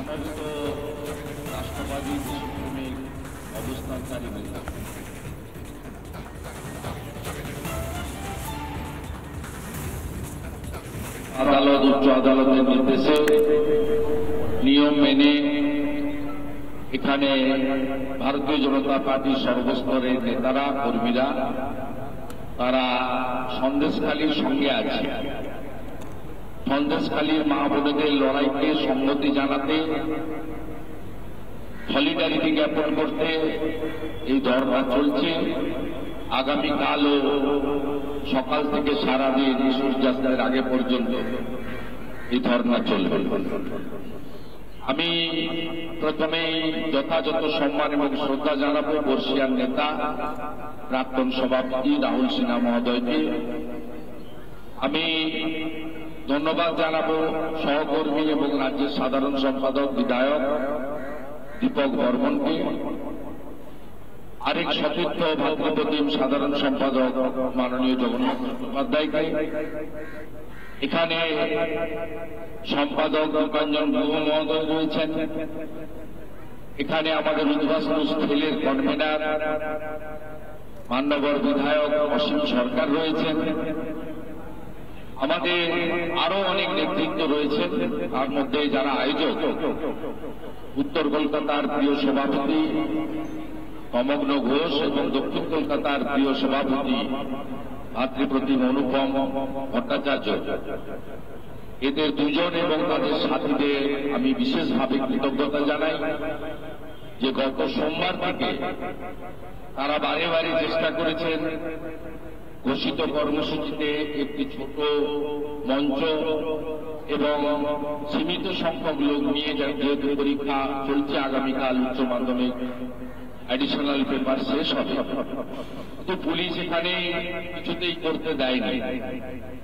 সমবেত রাষ্ট্রবাদী দেশপ্রেমিক অবস্থানকারী নেতা আদালত উচ্চ আদালতের নির্দেশে নিয়ম মেনে এখানে ভারতীয় জনতা পার্টির সর্বস্তরের নেতারা কর্মীরা তারা সন্দেশখালীর সঙ্গে আছে। সন্দেশখালীর মা বোনেদের লড়াইকে সম্মতি জানাতে, সলিডারিটি জ্ঞাপন করতে এই ধর্না চলছে। আগামীকালও সকাল থেকে সারাদিন সূর্যাস্তের আগে পর্যন্ত এই ধর্না চলবে। আমি প্রথমেই যথাযথ সম্মান এবং শ্রদ্ধা জানাবো বর্ষিয়ান নেতা প্রাক্তন সভাপতি রাহুল সিনহা মহোদয়কে। আমি ধন্যবাদ জানাবো সহকর্মী এবং রাজ্যের সাধারণ সম্পাদক বিধায়ক দীপক বর্মনকে, আরেক সতীর্থ ভাতৃপ্রতিম সাধারণ সম্পাদক মাননীয় জগন্নাথ চট্টোপাধ্যায়কে, এখানে সম্পাদক দীপাঞ্জন গুহ মহোদয় রয়েছেন, এখানে আমাদের উদ্বাস্তু স্থলের কনভেনার মান্যবর বিধায়ক অসীম সরকার রয়েছেন, আমাদের আরো অনেক নেতৃত্ব রয়েছেন। তার মধ্যে যারা আয়োজক, উত্তর কলকাতার প্রিয় সভাপতি তমগ্ন ঘোষ এবং দক্ষিণ কলকাতার প্রিয় সভাপতি ভাতৃপ্রতিম অনুপম ভট্টাচার্য, এদের দুজন এবং তাদের সাথীদের আমি বিশেষভাবে কৃতজ্ঞতা জানাই যে গত সোমবার থেকে তারা বারে বারে চেষ্টা করেছেন ঘোষিত কর্মসূচিতে একটি ছোট মঞ্চ এবং সীমিত সংখ্যক লোক নিয়ে, যেহেতু পরীক্ষা চলছে, আগামীকাল উচ্চ মাধ্যমিক অ্যাডিশনাল পেপার শেষ হবে, তো পুলিশ এখানে কিছুতেই করতে দেয়নি।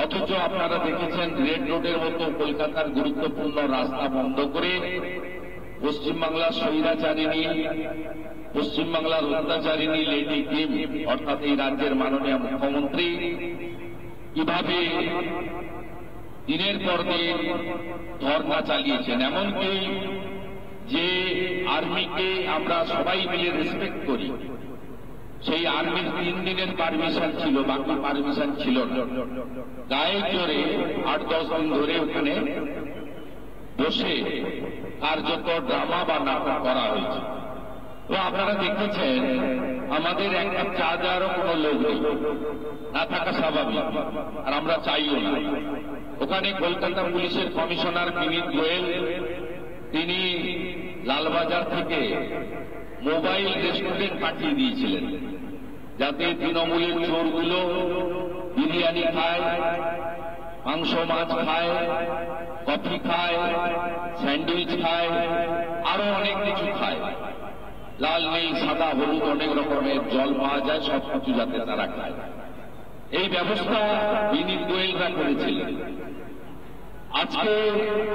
অথচ আপনারা দেখেছেন রেড রোডের মতো কলকাতার গুরুত্বপূর্ণ রাস্তা বন্ধ করে পশ্চিমবাংলার স্বৈরাচারিণী, পশ্চিমবাংলার অত্যাচারিণী লেডি কিম অর্থাৎ এই রাজ্যের মাননীয় মুখ্যমন্ত্রী কিভাবে দিনের পর দিন ধর্না চালিয়েছেন। এমনকি যে আর্মিকে আমরা সবাই মিলে রেসপেক্ট করি, সেই আর্মির 3 দিনের পারমিশন ছিল, বাকি পারমিশন ছিল না। গায়ে জোরে 8-10 দিন ধরে ওখানে বসে কার্যত ড্রামা বা নাটক করা হয়েছে। তো আপনারা দেখেছেন আমাদের এক কাপ চা দেওয়ারও কোনো লোক নেই, না থাকা স্বাভাবিক, আর আমরা চাইও না। ওখানে কলকাতা পুলিশের কমিশনার বিনীত গোয়েল তিনি লালবাজার থেকে মোবাইল রেস্টুরেন্ট পাঠিয়ে দিয়েছিলেন যাতে তৃণমূলের চোরগুলো বিরিয়ানি খায়, মাংস মাছ খায়, কফি খায়, স্যান্ডউইচ খায়, আরো অনেক কিছু খায়, লাল নীল সাদা হলুদ অনেক রকমের জল পাওয়া যায়, সবকিছু যাতে তারা খায়। এই ব্যবস্থা বিনীত গোয়েলরা করেছিলেন। আজকে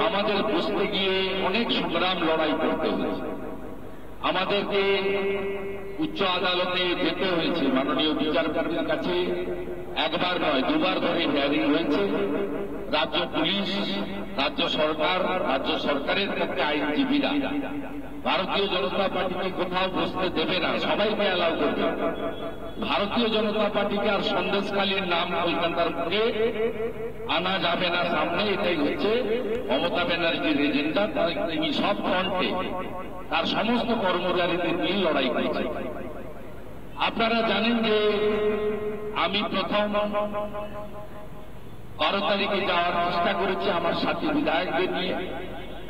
আমাদের বসতে গিয়ে অনেক সংগ্রাম লড়াই করতে হয়েছে, আমাদেরকে উচ্চ আদালতে যেতে হয়েছে, মাননীয় বিচারপতির কাছে একবার নয় 2বার ধরে হিয়ারিং হয়েছে। রাজ্য পুলিশ, রাজ্য সরকার, রাজ্য সরকারের পক্ষে আইনজীবীরা ভারতীয় জনতা পার্টিকে কোথাও বসতে দেবে না, সবাইকে অ্যালাউ করবে। ভারতীয় জনতা পার্টিকে আর সন্দেশখালীর নাম কলকাতার মুখে আনা যাবে না সামনে, এটাই হচ্ছে মমতা ব্যানার্জির এজেন্ডা। তিনি সব ফ্রন্টে তার সমস্ত কর্মচারীদের নিয়ে লড়াই করছে। আপনারা জানেন যে আমি প্রথম 12 তারিখে যাওয়ার চেষ্টা করেছি আমার সাথী বিধায়কদের নিয়ে,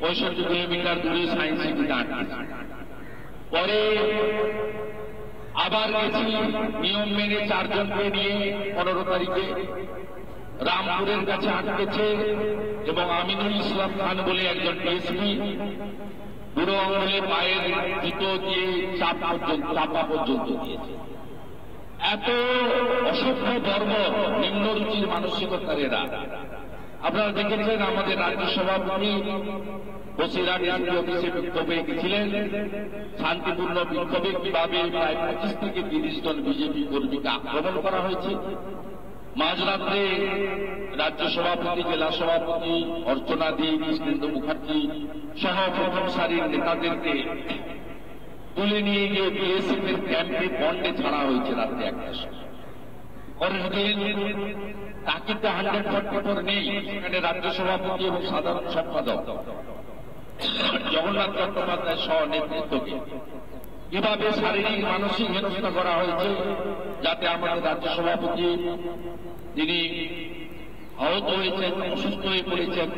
65 কিলোমিটার দূরে সায়েন্স সিটিতে আটকেছি। পরে আবার গেছি নিয়ম মেনে 4 জনকে নিয়ে 15 তারিখে রামপুরের কাছে আটকেছে এবং আমিনুল ইসলাম খান বলে একজন ডিএসপি বুড়ো আঙুলে পায়ের জুতো দিয়ে চাপা পর্যন্ত দিয়েছে। এত অসভ্য ধর্ম, নিম্নরুচির মানসিকতার এরা। আপনারা দেখেছেন আমাদের রাজ্য সভাপতি বসিরহাট এসপি অফিসে বিক্ষোভে গেছিলেন, শান্তিপূর্ণ বিক্ষোভে কিভাবে প্রায় 25 থেকে 30 জন বিজেপি কর্মীকে আক্রমণ করা হয়েছে। মাঝরাত্রে রাজ্য সভাপতি, জেলা সভাপতি অর্চনা দি, কৃষ্ণেন্দু মুখার্জি সহ প্রথম সারির নেতাদেরকে তুলে নিয়ে গিয়ে বিএসএফ এর ক্যাম্পে বন্ডে ছাড়া হয়েছে রাত্রে 1টার সময়। পরের দিন তাকিতে 144 নেই, সেখানে রাজ্য সভাপতি এবং সাধারণ সম্পাদক জগন্নাথ চট্টোপাধ্যায় সহ নেতৃত্বকে কিভাবে শারীরিক মানসিক হেনস্থা করা হয়েছে, যাতে আমাদের রাজ্য সভাপতি তিনি আহত হয়েছেন, অসুস্থ হয়ে পড়েছেন,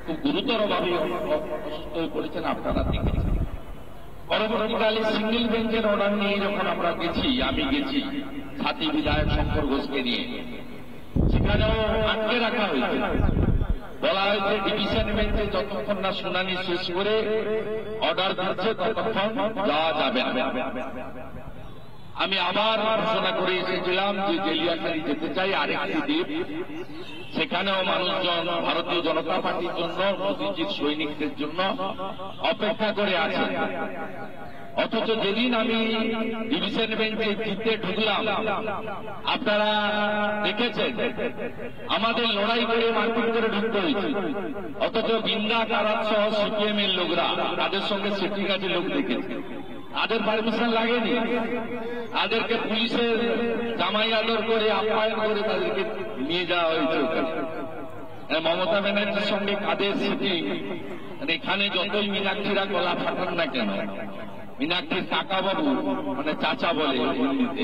খুব গুরুতরভাবে অসুস্থ হয়ে পড়েছেন, আপনারা দেখেছেন। পরবর্তীকালে সিঙ্গেল বেঞ্চের অর্ডার নিয়ে যখন আমরা গেছি, আমি গেছি সাথী বিধায়ক শঙ্কর ঘোষকে নিয়ে, সেখানেও আটকে রাখা হয়েছে। বলা হয়েছে ডিভিশন বেঞ্চে যতক্ষণ না শুনানি শেষ করে অর্ডার দিচ্ছে ততক্ষণ যাওয়া যাবে না। আমি আবার ঘোষণা করে এসেছিলাম যে জেলিয়াখালী যেতে চাই, আরেকটি দ্বীপ, সেখানেও মানুষজন ভারতীয় জনতা পার্টির জন্য, মোদীজির সৈনিকদের জন্য অপেক্ষা করে আছে। অথচ যেদিন আমি ডিভিশন বেঞ্চে জিতে ঢুকলাম, আপনারা দেখেছেন আমাদের লড়াই করে মারপিট করে ঢুকতে হয়েছে। অথচ বিন্দা কারাত সহ সিপিএম এর লোকরা, তাদের সঙ্গে সেফটি গার্ডের লোক দেখেছে, তাদের পারমিশন লাগেনি, তাদেরকে পুলিশের জামাই আদর করে আপ্যায়ন করে তাদেরকে নিয়ে যাওয়া হয়েছে ওখানে। মমতা ব্যানার্জির সঙ্গে কাদের স্মৃতি, এখানে যতই মীনাক্ষীরা গলা ফাটান না কেন, মীনাক্ষীর কাকাবাবু মানে চাচা বলে হিন্দিতে,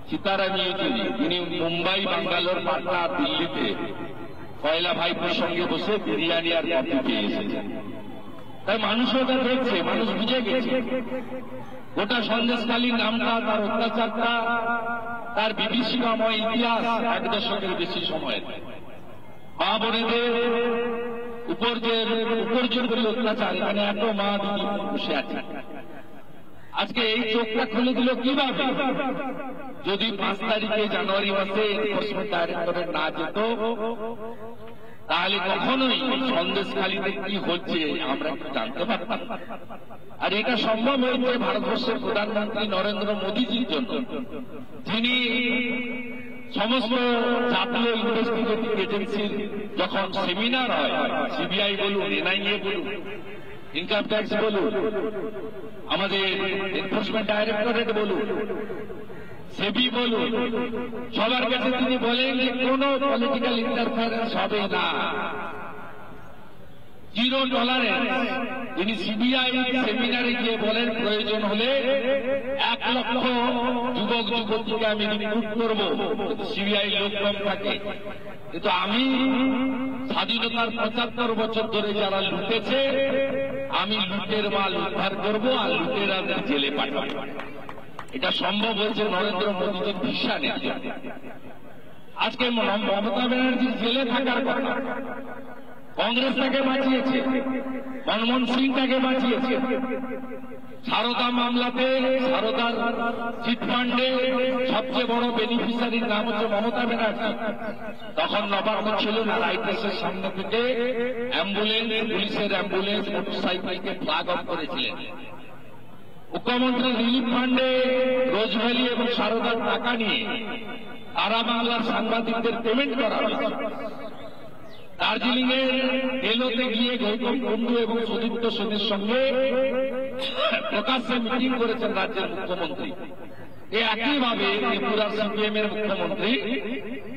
সীতারাম ইয়েচুরি, তিনি মুম্বাই, বাঙ্গালোর, পাটনা, দিল্লিতে কয়লা ভাইপোর সঙ্গে বসে বিরিয়ানি আর কফি খেয়ে এসেছেন। তাই মানুষ ওটা দেখছে, মানুষ বুঝে গেছে গোটা সন্দেশখালীর নামটা, তার অত্যাচারটা, তার বিভীষিকাময় ইতিহাস 1 দশকের বেশি সময়ের, মা বোনেদের উপর যে উপর্যুপরি অত্যাচার, এখানে এত মা দিদি বসে আছে। আজকে এই চোখটা খুলে দিল কিভাবে? যদি 5 তারিখে জানুয়ারি মাসে এনফোর্সমেন্ট ডাইরেক্টরেট না যেত, তাহলে কখনোই সন্দেশখালীতে কি হচ্ছে আমরা জানতে পারতাম। আর এটা সম্ভব হয়েছে ভারতবর্ষের প্রধানমন্ত্রী নরেন্দ্র মোদীজির জন্য, যিনি সমস্ত জাতীয় ইনভেস্টিগেটিভ এজেন্সির যখন সেমিনার হয়, সিবিআই বলুন, এনআইএ বলুন, ইনকাম ট্যাক্স বলুন, আমাদের এনফোর্সমেন্ট ডাইরেক্টরেট বলুন, সেবি বলুন, সবার কাছে তিনি বলেন যে কোন পলিটিক্যাল ইন্টারফারেন্স হবে না, জিরো টলারেন্স। তিনি সিবিআই সেমিনারে গিয়ে বলেন প্রয়োজন হলে 1 লক্ষ যুবক যুবতীকে আমি রিক্রুট করব, সিবিআই লোক কম থাকে। কিন্তু আমি স্বাধীনতার 75 বছর ধরে যারা লুটেছে, আমি লুটের মাল উদ্ধার করব আর লুটেরাদের জেলে পাঠাবো। এটা সম্ভব হয়েছে নরেন্দ্র মোদীজির ভিশনে। আজকে মমতা ব্যানার্জি জেলে থাকার কথা, কংগ্রেস তাকে বাঁচিয়েছে, মনমোহন সিং তাকে বাঁচিয়েছে। সারদা মামলাতে, সারদার চিটফান্ডে সবচেয়ে বড় বেনিফিশিয়ারির নাম হচ্ছে মমতা ব্যানার্জি। তখন নবান্ন ছিল না, রাইটার্সের সামনে থেকে অ্যাম্বুলেন্স, পুলিশের অ্যাম্বুলেন্স, মোটরসাইকেলকে ফ্ল্যাগ অফ করেছিলেন। মুখ্যমন্ত্রী রিলিফ ফান্ডে রোজভ্যালি এবং সারদার টাকা নিয়ে তারা বাংলার সাংবাদিকদের পেমেন্ট করা হয়েছে। দার্জিলিং এর এলোতে গিয়ে গৌতম কুণ্ডু এবং সুদীপ্ত সেনের সঙ্গে প্রকাশ্যে মিটিং করেছেন রাজ্যের মুখ্যমন্ত্রী। একইভাবে ত্রিপুরার সিপিএম এর মুখ্যমন্ত্রী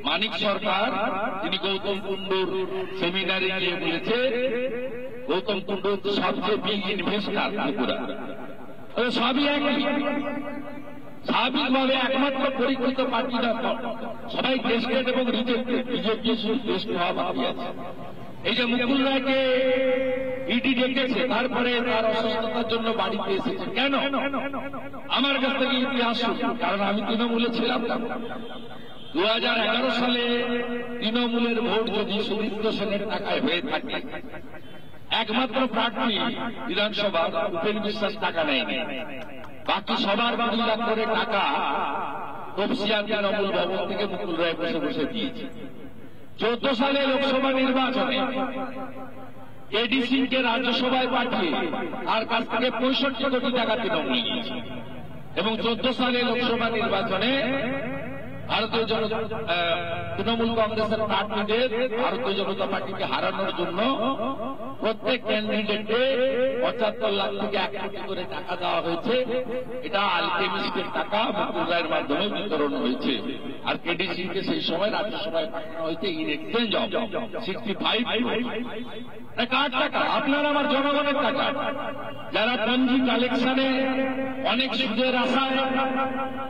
মানিক সরকার, তিনি গৌতম কুণ্ডুর সেমিনারে গিয়ে বলেছে গৌতম কুণ্ডু সবচেয়ে বিগ ইনভেস্টার ত্রিপুরা। সবই একই, স্বাভাবিকভাবে একমাত্র পরীক্ষিত পার্টিরা সবাই টেস্টেড এবং রিজেক্টেড, বিজেপি শুধু টেস্ট হওয়া বাকি আছে। এই যে মুকুল রায়কে ইডি ডেকেছে, তারপরে তার অসুস্থতার জন্য বাড়িতে এসেছে কেন? আমার কাছ থেকে ইতিহাস শুনুন, কারণ আমি তৃণমূলে ছিলাম না। 2011 সালে তৃণমূলের ভোট যদি সুদীপ্ত সেনের টাকায় হয়ে থাকে, একমাত্র প্রার্থী বিধানসভা উপেন বিশ্বাস টাকা নেয়নি, বাকি সবার 2 লাখ করে টাকা তপসিয়া তৃণমূল ভবন থেকে মুকুল রায় বসে বসে দিয়েছে। 14 সালে লোকসভা নির্বাচনে এডি সিংকে রাজ্যসভায় পাঠিয়ে তার কাছ থেকে 65 কোটি টাকা তৃণমূল নিয়েছে, এবং 14 সালে লোকসভা নির্বাচনে তৃণমূল কংগ্রেসের প্রার্থীদের ভারতীয় জনতা পার্টিকে হারানোর জন্য প্রত্যেক ক্যান্ডিডেটকে 75 লাখ থেকে 1 কোটি করে টাকা দেওয়া হয়েছে। এটা আলকেমিস্টের টাকা মুকুল রায়ের মাধ্যমে বিতরণ হয়েছে। আর কেডিসিকে সেই সময় রাজ্যসভায় পাঠানো হয়েছে ইন এক্সচেঞ্জ অফ 65 crore। কার টাকা? আপনার আমার জনগণের টাকা। যারা পঞ্জি কালেকশনে অনেক সুদের আশায়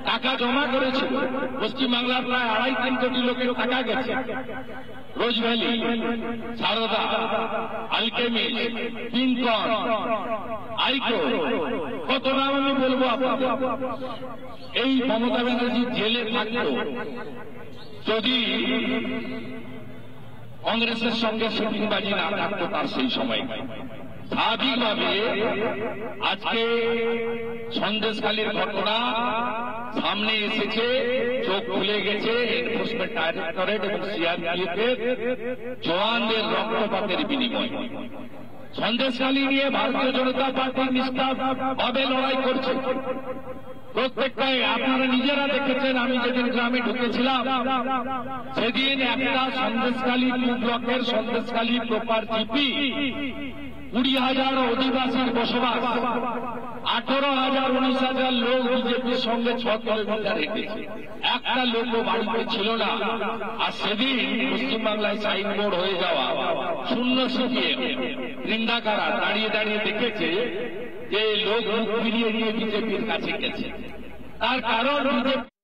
টাকা জমা করেছিল, পশ্চিমবাংলার প্রায় 2.5-3 কোটি লোকের টাকা গেছে। রোজ ভ্যালি, সারদা, আলকেমিস, কিংকন, আইকো, কত নাম আমি বলবো আপনাদের। এই মমতা ব্যানার্জি জেলে থাকতো যদি কংগ্রেসের সঙ্গে শুটিংবাজি না থাকতো তার সেই সময়। স্বাভাবিকভাবে আজকে সন্দেশখালীর ঘটনা সামনে এসেছে, চোখ খুলে গেছে এনফোর্সমেন্ট ডাইরেক্টরেট এবং সিআরপিএফের জওয়ানদের রক্তপাতের বিনিময়। সন্দেশখালী নিয়ে ভারতীয় জনতা পার্টি নিষ্ঠাভাবে লড়াই করছে। প্রত্যেকটাই আপনারা নিজেরা দেখেছেন। আমি যেদিন গ্রামে ঢুকেছিলাম সেদিন একটা সন্দেশখালী 2 ব্লকের সন্দেশখালী প্রপার জিপি 20,000 অধিবাসীর বসবাস, 18,000-19,000 লোক বিজেপির সঙ্গে 6 কিলোমিটার হেঁটেছে। একটা লোকও বাড়িতে ছিল না। আর সেদিন পশ্চিমবাংলায় সাইনবোর্ড হয়ে যাওয়া শূন্য সিপিএম বৃন্দাকারা দাঁড়িয়ে দাঁড়িয়ে দেখেছে যে লোক মুখ ফিরিয়ে নিয়ে বিজেপির কাছে গেছে। তার কারণ বিজেপি